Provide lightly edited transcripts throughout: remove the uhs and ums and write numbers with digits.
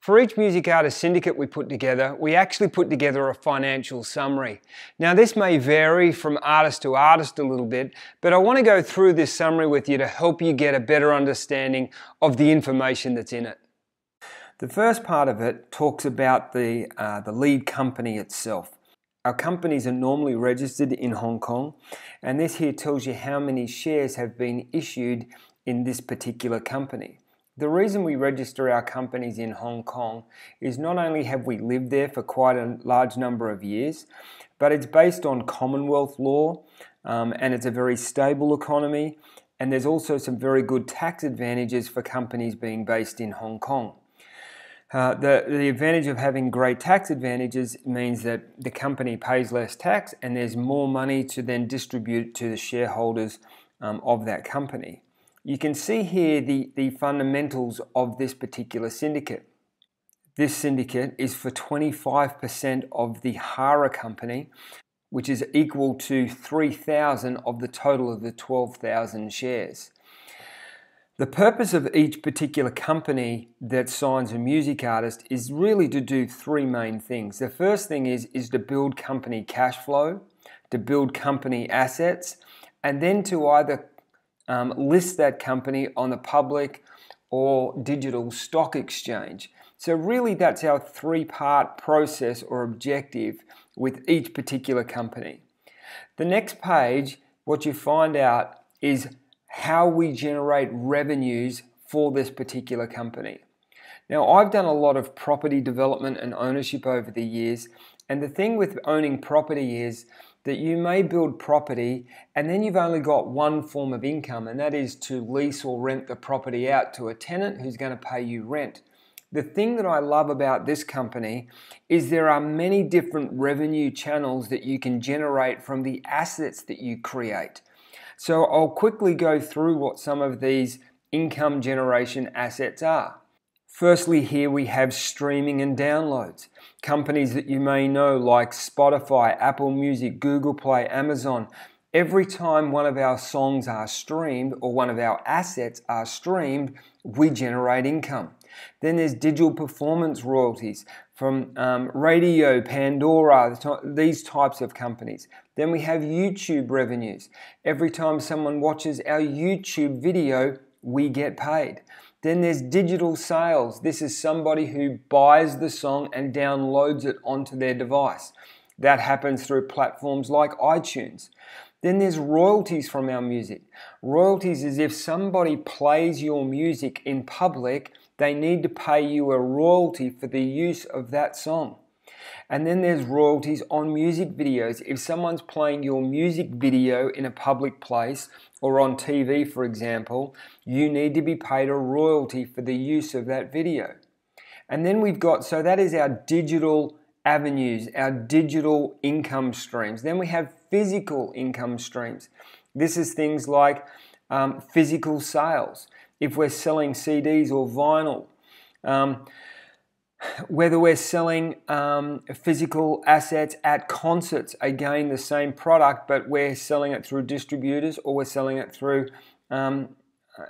For each music artist syndicate we put together, we actually put together a financial summary. Now this may vary from artist to artist a little bit, but I want to go through this summary with you to help you get a better understanding of the information that's in it. The first part of it talks about the lead company itself. Our companies are normally registered in Hong Kong, and this here tells you how many shares have been issued in this particular company. The reason we register our companies in Hong Kong is not only have we lived there for quite a large number of years, but it's based on Commonwealth law, and it's a very stable economy, and there's also some very good tax advantages for companies being based in Hong Kong. The advantage of having great tax advantages means that the company pays less tax and there's more money to then distribute to the shareholders of that company. You can see here the fundamentals of this particular syndicate. This syndicate is for 25% of the Hara company, which is equal to 3,000 of the total of the 12,000 shares. The purpose of each particular company that signs a music artist is really to do three main things. The first thing is to build company cash flow, to build company assets, and then to either list that company on the public or digital stock exchange. So really that's our three-part process or objective with each particular company. The next page, what you find out is how we generate revenues for this particular company. Now I've done a lot of property development and ownership over the years, and the thing with owning property is that you may build property and then you've only got one form of income, and that is to lease or rent the property out to a tenant who's going to pay you rent. The thing that I love about this company is there are many different revenue channels that you can generate from the assets that you create. So I'll quickly go through what some of these income generation assets are. Firstly, here we have streaming and downloads. Companies that you may know like Spotify, Apple Music, Google Play, Amazon. Every time one of our songs are streamed or one of our assets are streamed, we generate income. Then there's digital performance royalties from radio, Pandora, these types of companies. Then we have YouTube revenues. Every time someone watches our YouTube video, we get paid. Then there's digital sales. This is somebody who buys the song and downloads it onto their device. That happens through platforms like iTunes. Then there's royalties from our music. Royalties is if somebody plays your music in public, they need to pay you a royalty for the use of that song. And then there's royalties on music videos. If someone's playing your music video in a public place or on TV, for example, you need to be paid a royalty for the use of that video. And then we've got, so that is our digital avenues, our digital income streams. Then we have physical income streams. This is things like physical sales. If we're selling CDs or vinyl, whether we're selling physical assets at concerts, again the same product, but we're selling it through distributors or we're selling it through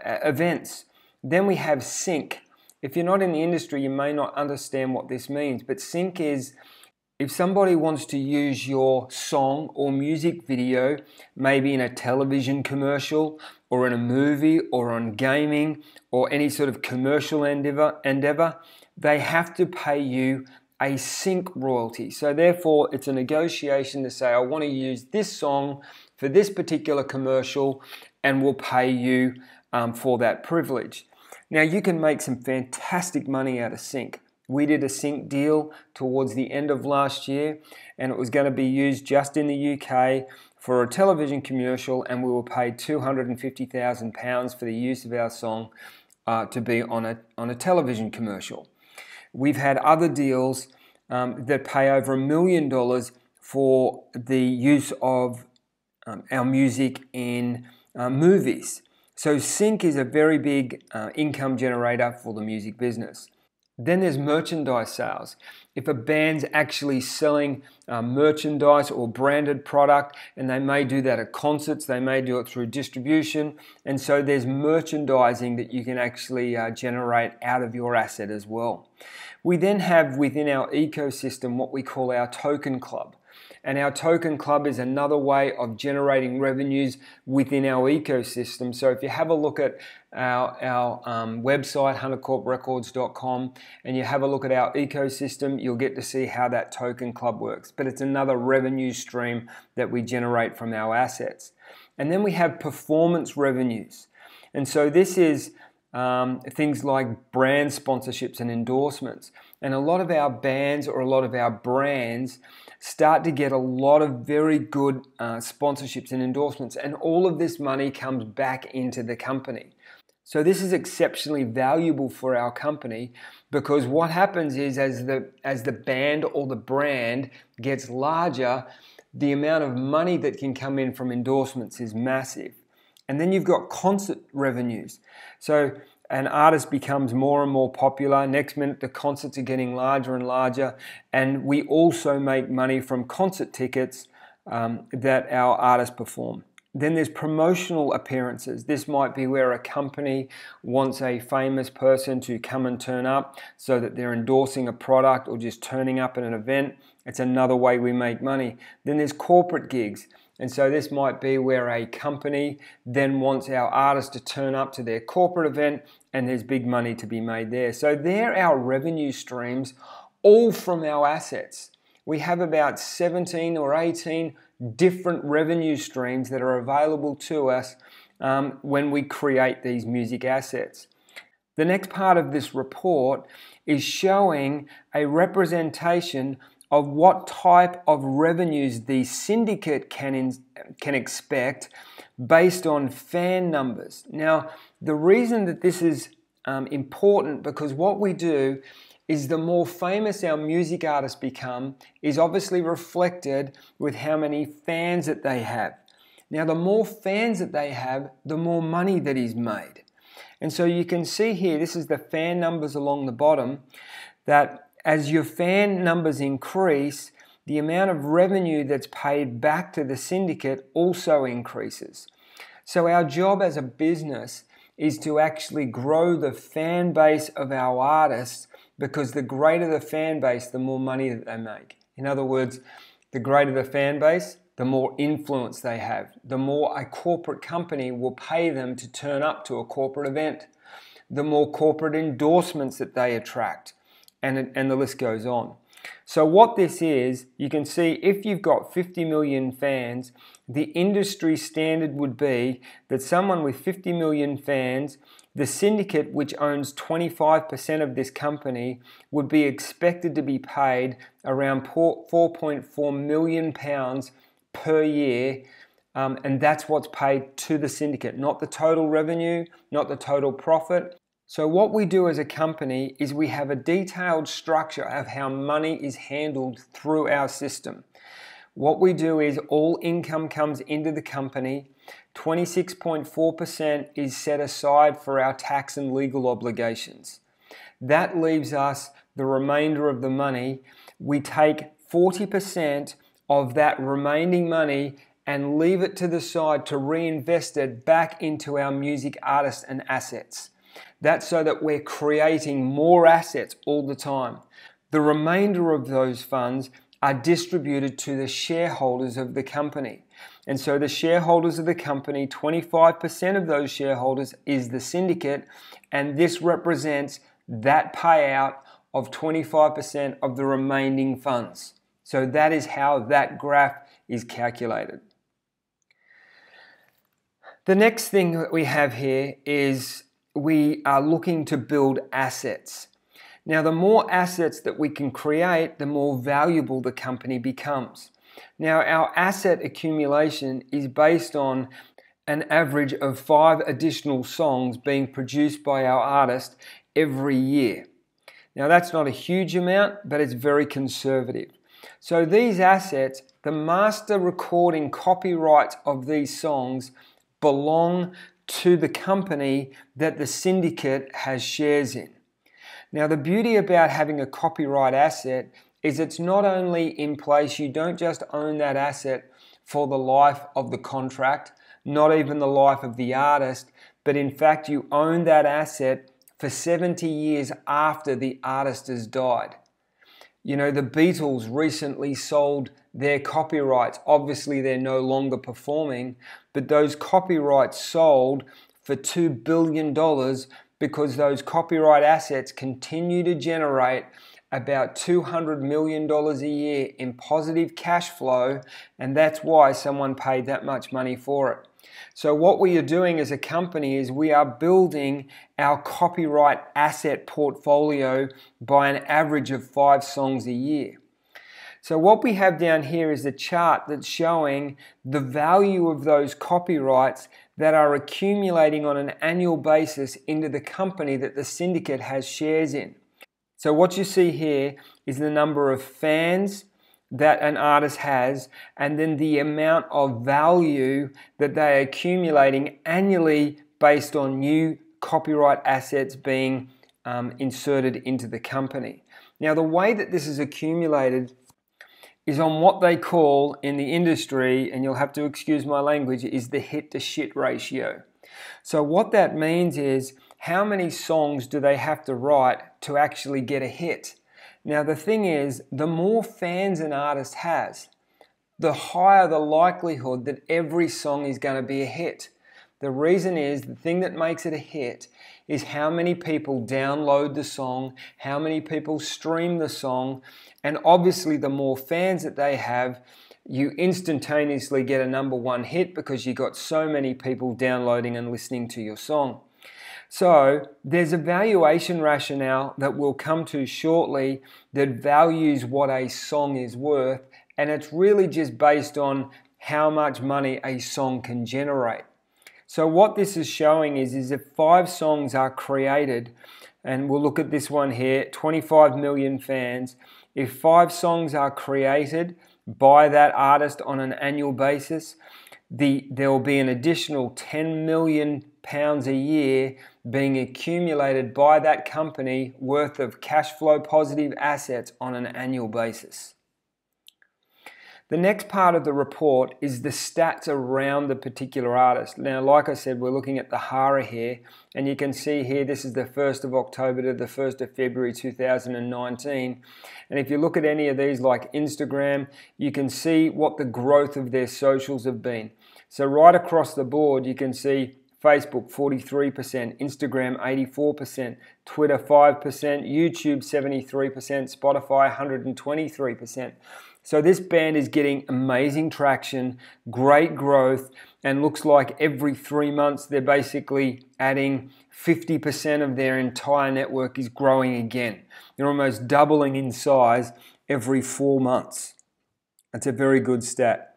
events. Then we have sync. If you're not in the industry, you may not understand what this means, but sync is if somebody wants to use your song or music video, maybe in a television commercial or in a movie or on gaming or any sort of commercial endeavor, they have to pay you a sync royalty. So therefore, it's a negotiation to say, I want to use this song for this particular commercial and we'll pay you for that privilege. Now, you can make some fantastic money out of sync. We did a sync deal towards the end of last year, and it was going to be used just in the UK for a television commercial, and we were paid £250,000 for the use of our song to be on a television commercial. We've had other deals that pay over $1 million for the use of our music in movies. So sync is a very big income generator for the music business. Then there's merchandise sales. If a band's actually selling merchandise or branded product, and they may do that at concerts, they may do it through distribution, and so there's merchandising that you can actually generate out of your asset as well. We then have within our ecosystem what we call our token club. And our token club is another way of generating revenues within our ecosystem. So if you have a look at our website, huntercorprecords.com, and you have a look at our ecosystem, you'll get to see how that token club works. But it's another revenue stream that we generate from our assets. And then we have performance revenues. And so this is things like brand sponsorships and endorsements. And a lot of our bands or a lot of our brands start to get a lot of very good sponsorships and endorsements, and all of this money comes back into the company. So this is exceptionally valuable for our company, because what happens is as the band or the brand gets larger, the amount of money that can come in from endorsements is massive. And then you've got concert revenues. So an artist becomes more and more popular. Next minute, the concerts are getting larger and larger. And we also make money from concert tickets that our artists perform. Then there's promotional appearances. This might be where a company wants a famous person to come and turn up so that they're endorsing a product or just turning up at an event. It's another way we make money. Then there's corporate gigs. And so this might be where a company then wants our artists to turn up to their corporate event, and there's big money to be made there. So they're our revenue streams, all from our assets. We have about 17 or 18 different revenue streams that are available to us when we create these music assets. The next part of this report is showing a representation of what type of revenues the syndicate can expect based on fan numbers. Now, the reason that this is important, because what we do is the more famous our music artists become is obviously reflected with how many fans that they have. Now, the more fans that they have, the more money that is made. And so you can see here, this is the fan numbers along the bottom, that as your fan numbers increase, the amount of revenue that's paid back to the syndicate also increases. So our job as a business is to actually grow the fan base of our artists, because the greater the fan base, the more money that they make. In other words, the greater the fan base, the more influence they have. The more a corporate company will pay them to turn up to a corporate event. The more corporate endorsements that they attract. And the list goes on. So what this is, you can see if you've got 50 million fans, the industry standard would be that someone with 50 million fans, the syndicate, which owns 25% of this company, would be expected to be paid around £4.4 million per year, and that's what's paid to the syndicate, not the total revenue, not the total profit. So what we do as a company is we have a detailed structure of how money is handled through our system. What we do is all income comes into the company, 26.4% is set aside for our tax and legal obligations. That leaves us the remainder of the money. We take 40% of that remaining money and leave it to the side to reinvest it back into our music artists and assets. That's so that we're creating more assets all the time. The remainder of those funds are distributed to the shareholders of the company. And so the shareholders of the company, 25% of those shareholders is the syndicate, and this represents that payout of 25% of the remaining funds. So that is how that graph is calculated. The next thing that we have here is we are looking to build assets. Now, the more assets that we can create, the more valuable the company becomes. Now, our asset accumulation is based on an average of 5 additional songs being produced by our artist every year. Now, that's not a huge amount, but it's very conservative. So these assets, the master recording copyrights of these songs belong to the company that the syndicate has shares in. Now, the beauty about having a copyright asset is it's not only in place, you don't just own that asset for the life of the contract, not even the life of the artist, but in fact you own that asset for 70 years after the artist has died. You know, the Beatles recently sold their copyrights. Obviously, they're no longer performing, but those copyrights sold for $2 billion because those copyright assets continue to generate about $200 million a year in positive cash flow, and that's why someone paid that much money for it. So what we are doing as a company is we are building our copyright asset portfolio by an average of 5 songs a year. So what we have down here is a chart that's showing the value of those copyrights that are accumulating on an annual basis into the company that the syndicate has shares in. So what you see here is the number of fans that an artist has, and then the amount of value that they are accumulating annually based on new copyright assets being inserted into the company. Now, the way that this is accumulated is on what they call in the industry, and you'll have to excuse my language, is the hit to shit ratio. So what that means is how many songs do they have to write to actually get a hit? Now, the thing is, the more fans an artist has, the higher the likelihood that every song is going to be a hit. The reason is, the thing that makes it a hit is how many people download the song, how many people stream the song, and obviously the more fans that they have, you instantaneously get a #1 hit because you got so many people downloading and listening to your song. So there's a valuation rationale that we'll come to shortly that values what a song is worth, and it's really just based on how much money a song can generate. So what this is showing is if 5 songs are created, and we'll look at this one here, 25 million fans, if 5 songs are created by that artist on an annual basis, there will be an additional £10 million a year being accumulated by that company worth of cash flow positive assets on an annual basis. The next part of the report is the stats around the particular artist. Now, like I said, we're looking at the HARA here, and you can see here this is the 1st of October to the 1st of February 2019. And if you look at any of these like Instagram, you can see what the growth of their socials have been. So right across the board, you can see Facebook 43%, Instagram 84%, Twitter 5%, YouTube 73%, Spotify 123%. So this band is getting amazing traction, great growth, and looks like every 3 months they're basically adding 50% of their entire network is growing again. They're almost doubling in size every 4 months. That's a very good stat.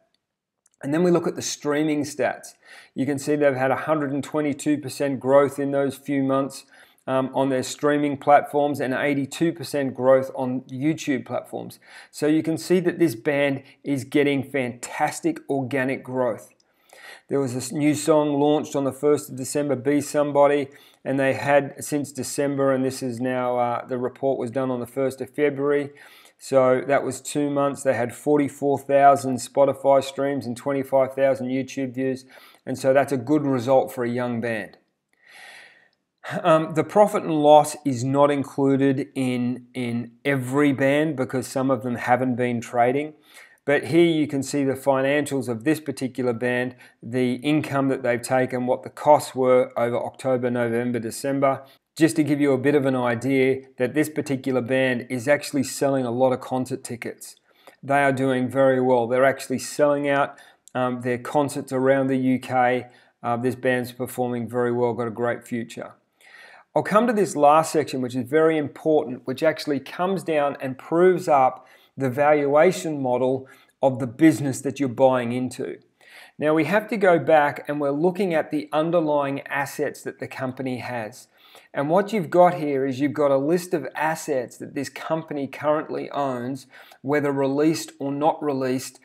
And then we look at the streaming stats. You can see they've had 122% growth in those few months on their streaming platforms and 82% growth on YouTube platforms. So you can see that this band is getting fantastic organic growth. There was this new song launched on the 1st of December, Be Somebody, and they had since December, and this is now, the report was done on the 1st of February. So that was 2 months. They had 44,000 Spotify streams and 25,000 YouTube views. And so that's a good result for a young band. The profit and loss is not included in every band because some of them haven't been trading. But here you can see the financials of this particular band, the income that they've taken, what the costs were over October, November, December. Just to give you a bit of an idea that this particular band is actually selling a lot of concert tickets. They are doing very well. They're actually selling out their concerts around the UK. This band's performing very well, got a great future. I'll come to this last section, which is very important, which actually comes down and proves up the valuation model of the business that you're buying into. Now we have to go back and we're looking at the underlying assets that the company has. And what you've got here is you've got a list of assets that this company currently owns, whether released or not released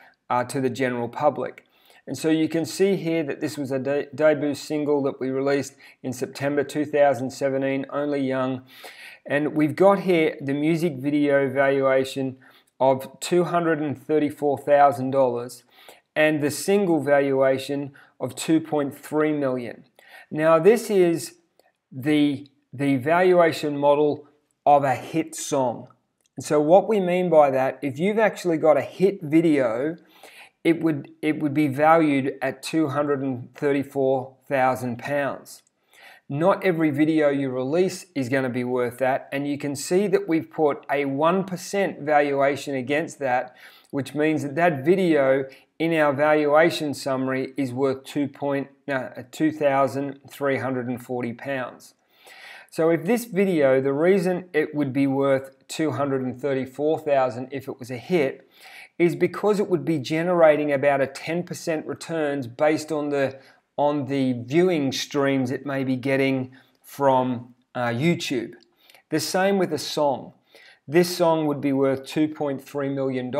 to the general public. And so you can see here that this was a debut single that we released in September 2017, Only Young. And we've got here the music video valuation of $234,000 and the single valuation of $2.3 million. Now this is the valuation model of a hit song. And so what we mean by that, if you've actually got a hit video, it would be valued at £234,000. Not every video you release is going to be worth that, and you can see that we've put a 1% valuation against that, which means that that video in our valuation summary is worth £2,340. So if this video, the reason it would be worth $234,000 if it was a hit, is because it would be generating about a 10% returns based on the viewing streams it may be getting from YouTube. The same with a song. This song would be worth $2.3 million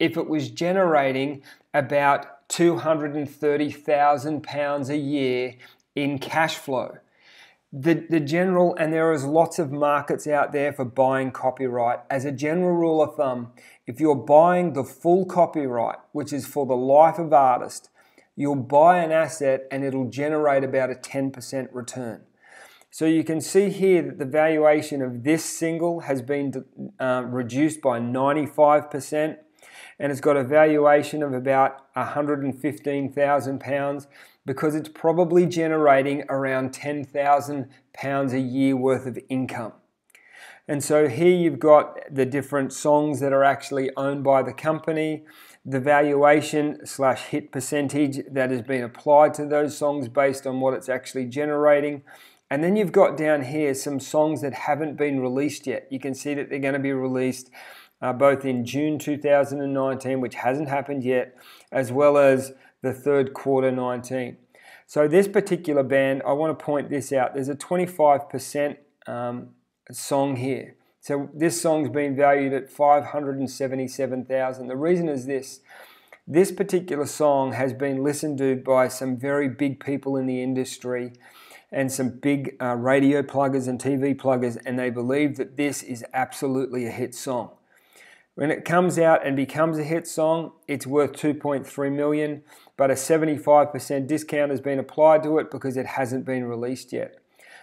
if it was generating about £230,000 a year in cash flow. The general, and there is lots of markets out there for buying copyright. As a general rule of thumb, if you're buying the full copyright, which is for the life of artist, you'll buy an asset and it'll generate about a 10% return. So you can see here that the valuation of this single has been reduced by 95%, and it's got a valuation of about £115,000 because it's probably generating around £10,000 a year worth of income. And so here you've got the different songs that are actually owned by the company, the valuation / hit percentage that has been applied to those songs based on what it's actually generating. And then you've got down here some songs that haven't been released yet. You can see that they're going to be released both in June 2019, which hasn't happened yet, as well as the third quarter 19. So this particular band, I want to point this out. There's a 25% song here. So this song's been valued at $577,000. The reason is this particular song has been listened to by some very big people in the industry and some big radio pluggers and TV pluggers, and they believe that this is absolutely a hit song. When it comes out and becomes a hit song, it's worth $2.3 million, but a 75% discount has been applied to it because it hasn't been released yet.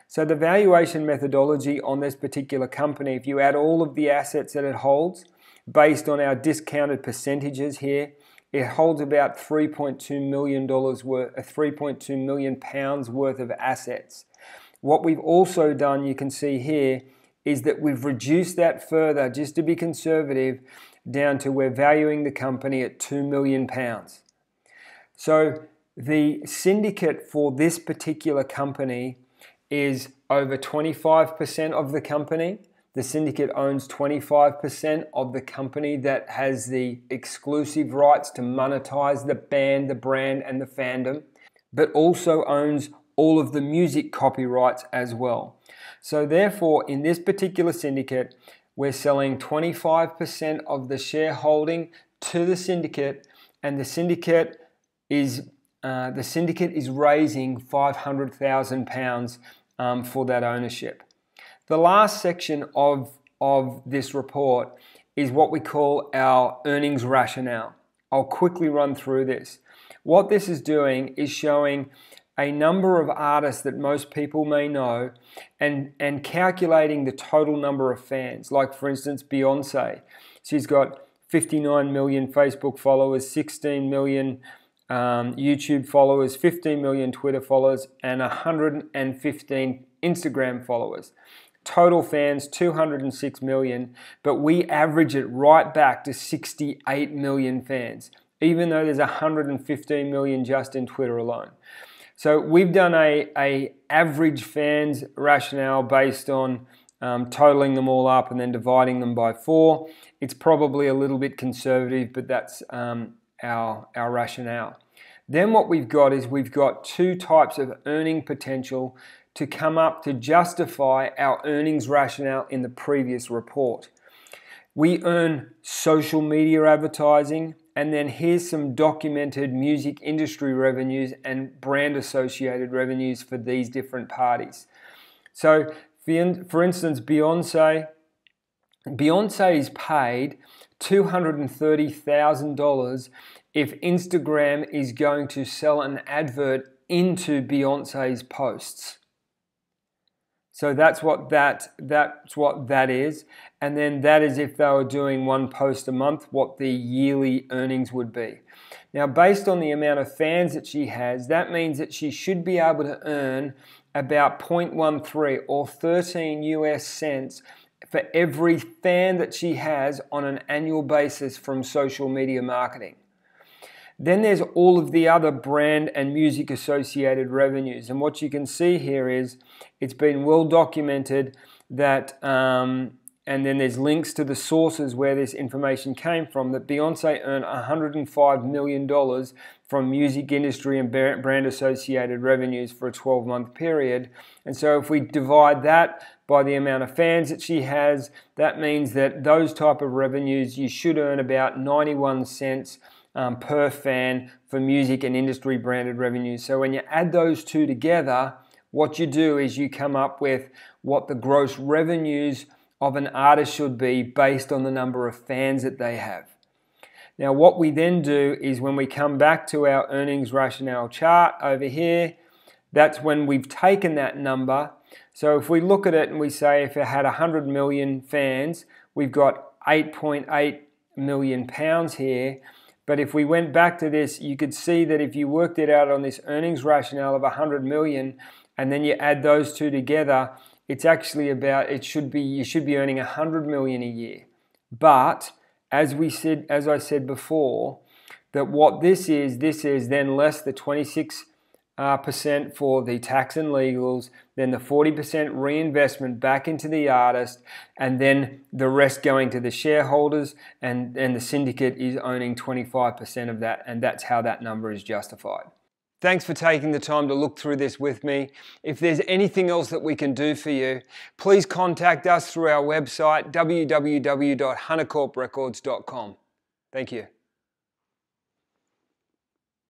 So the valuation methodology on this particular company, if you add all of the assets that it holds, based on our discounted percentages here, it holds about $3.2 million worth, £3.2 million worth of assets. What we've also done, you can see here, is that we've reduced that further, just to be conservative, down to we're valuing the company at £2 million. So the syndicate for this particular company is over 25% of the company. The syndicate owns 25% of the company that has the exclusive rights to monetize the band, the brand, and the fandom, but also owns all of the music copyrights as well. So therefore, in this particular syndicate, we're selling 25% of the shareholding to the syndicate, and the syndicate is raising £500,000 for that ownership. The last section of this report is what we call our earnings rationale. I'll quickly run through this. What this is doing is showing a number of artists that most people may know and calculating the total number of fans. Like for instance, Beyonce. She's got 59 million Facebook followers, 16 million YouTube followers, 15 million Twitter followers, and 115 Instagram followers. Total fans, 206 million, but we average it right back to 68 million fans, even though there's 115 million just in Twitter alone. So we've done a average fans rationale based on totaling them all up and then dividing them by 4. It's probably a little bit conservative, but that's our rationale. Then what we've got is we've got 2 types of earning potential to come up to justify our earnings rationale in the previous report. We earn social media advertising and then here's some documented music industry revenues and brand associated revenues for these different parties. So for instance, Beyonce is paid $230,000 if Instagram is going to sell an advert into Beyonce's posts. So that's what that is. And then that is if they were doing one post a month, what the yearly earnings would be. Now, based on the amount of fans that she has, that means that she should be able to earn about 0.13 or 13 US cents for every fan that she has on an annual basis from social media marketing. Then there's all of the other brand and music associated revenues. And what you can see here is it's been well documented that, and then there's links to the sources where this information came from, that Beyonce earned $105 million from music industry and brand associated revenues for a 12-month period. And so if we divide that by the amount of fans that she has, that means that those type of revenues, you should earn about 91 cents per fan for music and industry branded revenues. So when you add those two together, what you do is you come up with what the gross revenues of an artist should be based on the number of fans that they have. Now what we then do is when we come back to our earnings rationale chart over here, that's when we've taken that number. So if we look at it and we say if it had 100 million fans, we've got 8.8 million pounds here. But if we went back to this, you could see that if you worked it out on this earnings rationale of 100 million and then you add those two together, it's actually about, you should be earning 100 million a year. But as I said before, that what this is then less the 26% for the tax and legals, then the 40% reinvestment back into the artist, and then the rest going to the shareholders, and the syndicate is owning 25% of that, and that's how that number is justified. Thanks for taking the time to look through this with me. If there's anything else that we can do for you, please contact us through our website, www.huntercorprecords.com. Thank you.